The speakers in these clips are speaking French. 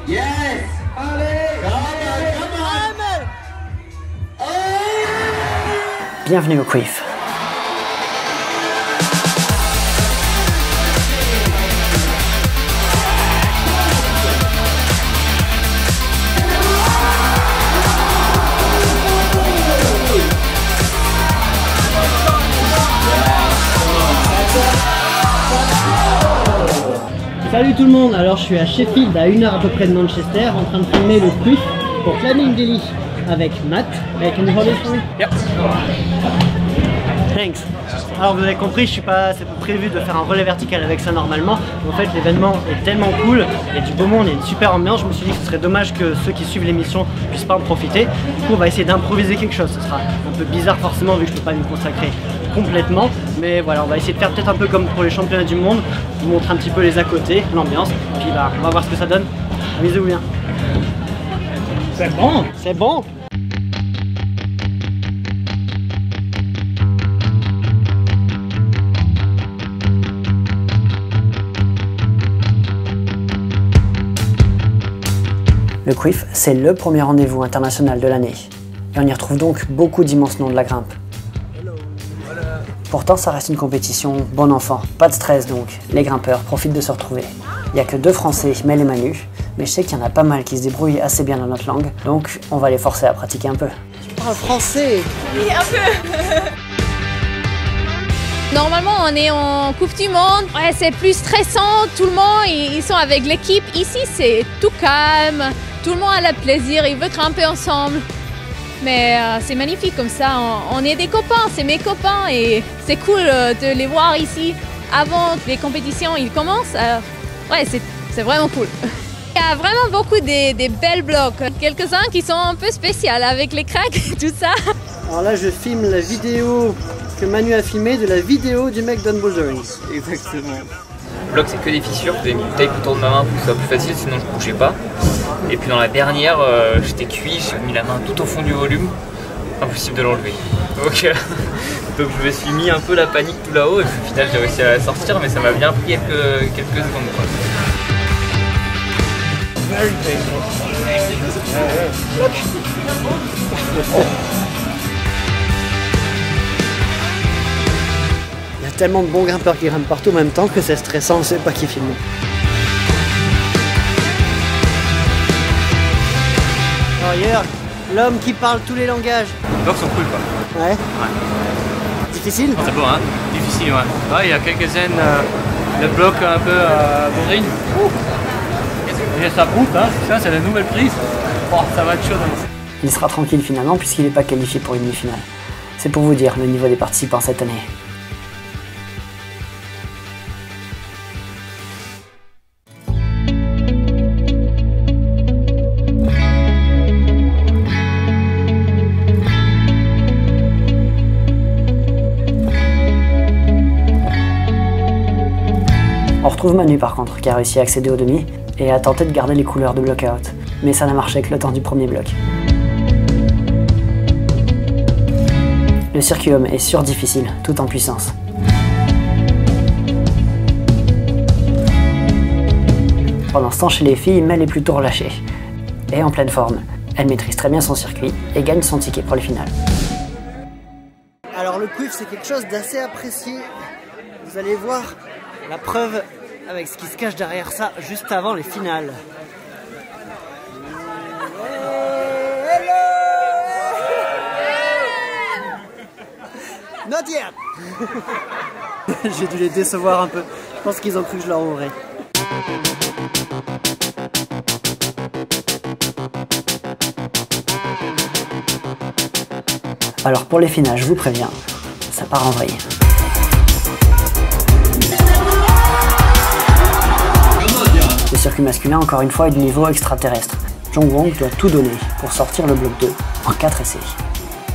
Yes! Allez! Bienvenue au Quiff. Salut tout le monde, alors je suis à Sheffield, à 1 heure à peu près de Manchester, en train de filmer le Quiff pour Climbing Daily avec Matt. Hey, can you hold it for me? Yep. Thanks. Alors vous avez compris, c'est pas prévu de faire un relais vertical avec ça normalement. En fait l'événement est tellement cool, il y a du beau monde, il y a une super ambiance, je me suis dit que ce serait dommage que ceux qui suivent l'émission puissent pas en profiter. Du coup on va essayer d'improviser quelque chose, ce sera un peu bizarre forcément vu que je peux pas m'y consacrer complètement. Mais voilà, on va essayer de faire peut-être un peu comme pour les championnats du monde, vous montrer un petit peu les à côté, l'ambiance, puis bah, on va voir ce que ça donne. Amusez-vous bien. C'est bon. C'est bon. Le Quiff, c'est le premier rendez-vous international de l'année. Et on y retrouve donc beaucoup d'immenses noms de la grimpe. Pourtant, ça reste une compétition bon enfant. Pas de stress donc, les grimpeurs profitent de se retrouver. Il n'y a que 2 Français, Mel et Manu, mais je sais qu'il y en a pas mal qui se débrouillent assez bien dans notre langue, donc on va les forcer à pratiquer un peu. Tu parles français? Oui, un peu. Normalement, on est en Coupe du Monde. Ouais, c'est plus stressant. Tout le monde, ils sont avec l'équipe. Ici, c'est tout calme. Tout le monde a le plaisir. Ils veulent grimper ensemble. Mais c'est magnifique comme ça. On est des copains. C'est mes copains. Et c'est cool de les voir ici avant que les compétitions ils commencent. Ouais, c'est vraiment cool. Il y a vraiment beaucoup des belles blocs. Quelques-uns qui sont un peu spéciaux avec les cracks et tout ça. Alors là, je filme la vidéo que Manu a filmé de la vidéo du mec Don Bouldering. Exactement. Le bloc c'est que des fissures, j'ai mis une tape autour de ma main pour que ce soit plus facile, sinon je ne bougeais pas. Et puis dans la dernière, j'étais cuit, j'ai mis la main tout au fond du volume, impossible de l'enlever. Donc je me suis mis un peu la panique tout là-haut et puis au final j'ai réussi à la sortir, mais ça m'a bien pris quelques secondes, quoi. Il y a tellement de bons grimpeurs qui grimpent partout en même temps que c'est stressant, on ne sait pas qui filme. Alors hier, l'homme qui parle tous les langages. Les blocs sont cool quoi. Ouais. Ouais. Difficile? C'est beau hein. Difficile ouais. Ouais, il y a quelques-uns le bloc un peu bourrine. Il y a sa route, hein, ça c'est la nouvelle prise. Oh, ça va être chaud. Il sera tranquille finalement puisqu'il n'est pas qualifié pour une demi-finale. C'est pour vous dire le niveau des participants cette année. On retrouve Manu par contre, qui a réussi à accéder au demi et a tenté de garder les couleurs de block-out, mais ça n'a marché que le temps du premier bloc. Le circuit homme est sur-difficile, tout en puissance. Pendant ce temps, chez les filles, Mel est plutôt relâchée et en pleine forme. Elle maîtrise très bien son circuit et gagne son ticket pour les finales. Alors le Quiff c'est quelque chose d'assez apprécié. Vous allez voir la preuve avec ce qui se cache derrière ça juste avant les finales. Not yet. J'ai dû les décevoir un peu. Je pense qu'ils ont cru que je leur ouvrais. Alors pour les finales, je vous préviens, ça part en vrille. Le circuit masculin, encore une fois, est du niveau extraterrestre. Jong Wong doit tout donner pour sortir le bloc 2 en 4 essais.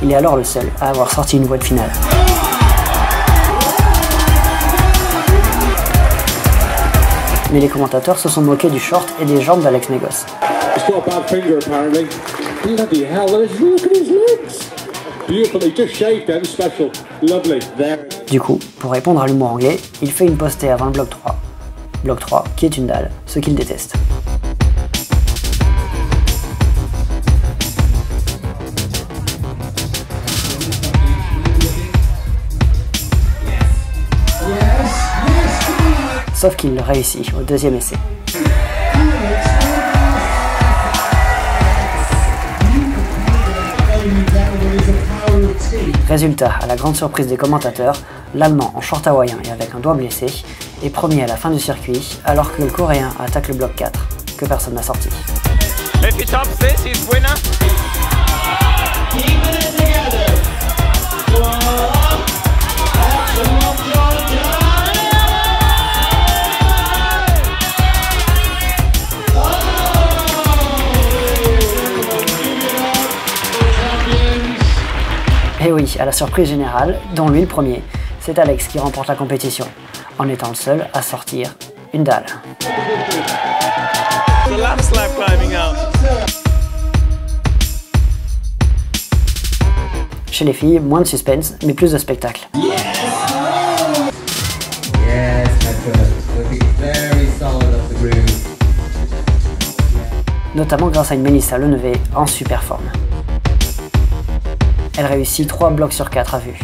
Il est alors le seul à avoir sorti une voie de finale. Mais les commentateurs se sont moqués du short et des jambes d'Alex Megos. Du coup, pour répondre à l'humour anglais, il fait une postée avant le bloc 3. Bloc 3, qui est une dalle, ce qu'il déteste. sauf qu'il réussit au deuxième essai. Résultat, à la grande surprise des commentateurs, l'Allemand en short hawaïen et avec un doigt blessé est premier à la fin du circuit, alors que le Coréen attaque le bloc 4, que personne n'a sorti. Et oui, à la surprise générale, dont lui le premier, c'est Alex qui remporte la compétition, en étant le seul à sortir une dalle. Chez les filles, moins de suspense, mais plus de spectacle. Notamment grâce à une Mélissa Lenevé en super forme. Elle réussit 3 blocs sur 4 à vue.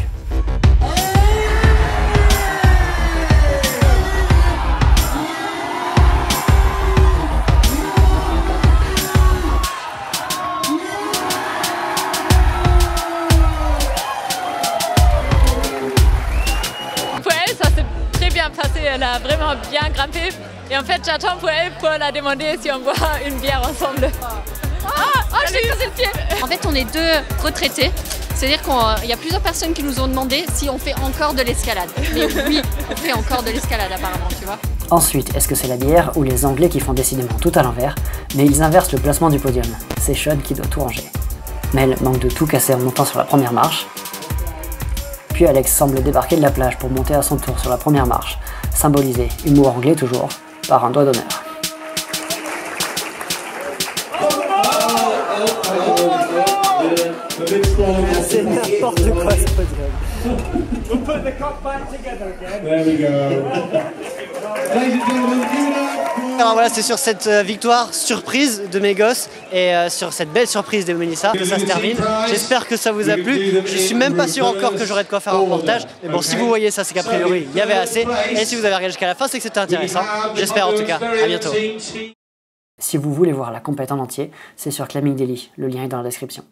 Pour elle, ça s'est très bien passé, elle a vraiment bien grimpé. Et en fait, j'attends pour elle pour la demander si on boit une bière ensemble. J'ai cassé le pied. En fait, on est 2 retraités. C'est-à-dire qu'il y a plusieurs personnes qui nous ont demandé si on fait encore de l'escalade. Mais oui, on fait encore de l'escalade apparemment, tu vois. Ensuite, est-ce que c'est la bière ou les Anglais qui font décidément tout à l'envers, mais ils inversent le placement du podium. C'est Sean qui doit tout ranger. Mel manque de tout casser en montant sur la première marche. Puis Alex semble débarquer de la plage pour monter à son tour sur la première marche, symbolisé, humour anglais toujours, par un doigt d'honneur. C'est n'importe quoi ce podium. Alors voilà, c'est sur cette victoire surprise de mes gosses et sur cette belle surprise de Mélissa que ça se termine. J'espère que ça vous a plu. Je suis même pas sûr encore que j'aurai de quoi faire un reportage. Mais bon, si vous voyez ça, c'est qu'a priori, il y avait assez. Et si vous avez regardé jusqu'à la fin, c'est que c'était intéressant. J'espère en tout cas. À bientôt. Si vous voulez voir la compète en entier, c'est sur Climbing Daily. Le lien est dans la description.